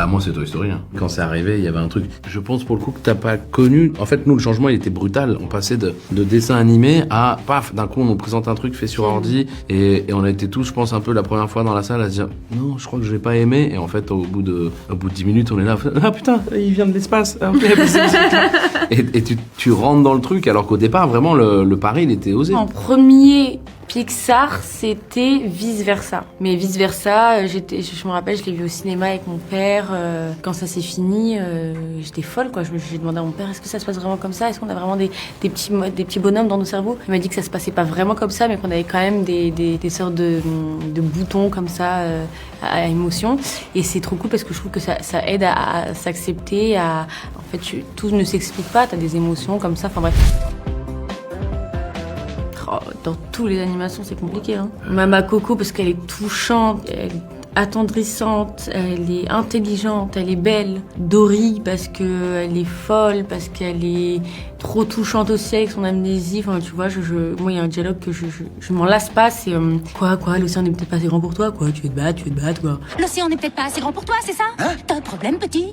Bah moi c'est Toy Story. Hein. Quand c'est arrivé, il y avait un truc. Je pense pour le coup que t'as pas connu. En fait, nous le changement il était brutal. On passait de dessin animé à paf, d'un coup on nous présente un truc fait sur ordi et on a été tous, je pense, un peu la première fois dans la salle à se dire non, je crois que je vais pas aimer. Et en fait, au bout de 10 minutes, on est là. Ah putain, il vient de l'espace. Et tu rentres dans le truc alors qu'au départ, vraiment le pari il était osé. En premier Pixar, c'était Vice Versa. Mais Vice Versa, je me rappelle, je l'ai vu au cinéma avec mon père. Quand ça s'est fini, j'étais folle, quoi. J'ai demandé à mon père, est-ce que ça se passe vraiment comme ça? Est-ce qu'on a vraiment des petits bonhommes dans nos cerveaux? Il m'a dit que ça se passait pas vraiment comme ça, mais qu'on avait quand même des sortes de boutons comme ça à émotion. Et c'est trop cool parce que je trouve que ça aide à s'accepter. En fait, tout ne s'explique pas. T'as des émotions comme ça. Enfin bref. Dans toutes les animations, c'est compliqué. Hein. Mama Coco, parce qu'elle est touchante, elle est attendrissante, elle est intelligente, elle est belle. Dory, parce qu'elle est folle, parce qu'elle est trop touchante aussi avec son amnésie. Enfin, tu vois, moi, il y a un dialogue que je m'en lasse pas. C'est quoi, l'océan n'est peut-être pas assez grand pour toi, quoi. Tu veux te battre, quoi. L'océan n'est peut-être pas assez grand pour toi, c'est ça? Hein? T'as un problème, petit?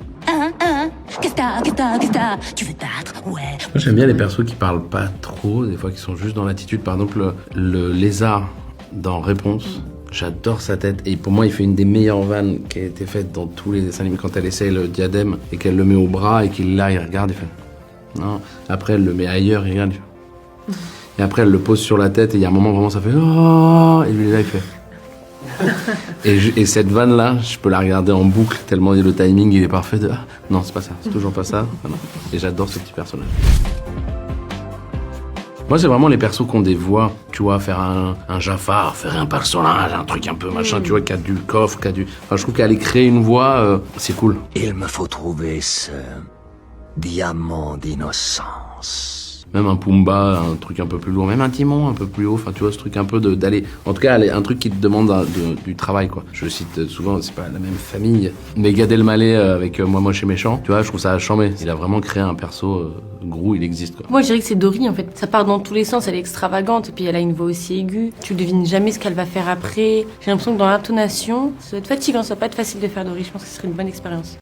Qu'est-ce que t'as? Tu veux te battre? Ouais. Moi, j'aime bien les persos qui parlent pas trop, des fois qui sont juste dans l'attitude. Par exemple, le lézard dans Réponse. J'adore sa tête et pour moi il fait une des meilleures vannes qui a été faite dans tous les dessins animés quand elle essaye le diadème et qu'elle le met au bras et qu'il là il regarde et fait non. Après elle le met ailleurs, il regarde et après elle le pose sur la tête et il y a un moment vraiment ça fait oh et lui là il fait et cette vanne là je peux la regarder en boucle tellement le timing il est parfait de non c'est pas ça, c'est toujours pas ça. Et j'adore ce petit personnage. Moi, c'est vraiment les persos qui ont des voix, tu vois, faire un Jafar, faire un personnage, un truc un peu machin, tu vois, qui a du coffre, Enfin, je trouve qu'aller créer une voix, c'est cool. Il me faut trouver ce diamant d'innocence. Même un Pumba, un truc un peu plus lourd, même un Timon un peu plus haut, enfin, tu vois, ce truc un peu d'aller... En tout cas, un truc qui te demande du travail, quoi. Je cite souvent, c'est pas la même famille, mais Gad Elmaleh avec Moi Moche et Méchant, tu vois, je trouve ça chambé. Il a vraiment créé un perso... Gros, il existe quoi. Moi je dirais que c'est Dory en fait. Ça part dans tous les sens, elle est extravagante et puis elle a une voix aussi aiguë. Tu devines jamais ce qu'elle va faire après. J'ai l'impression que dans l'intonation, ça doit être fatigant, ça va pas être facile de faire Dory. Je pense que ce serait une bonne expérience.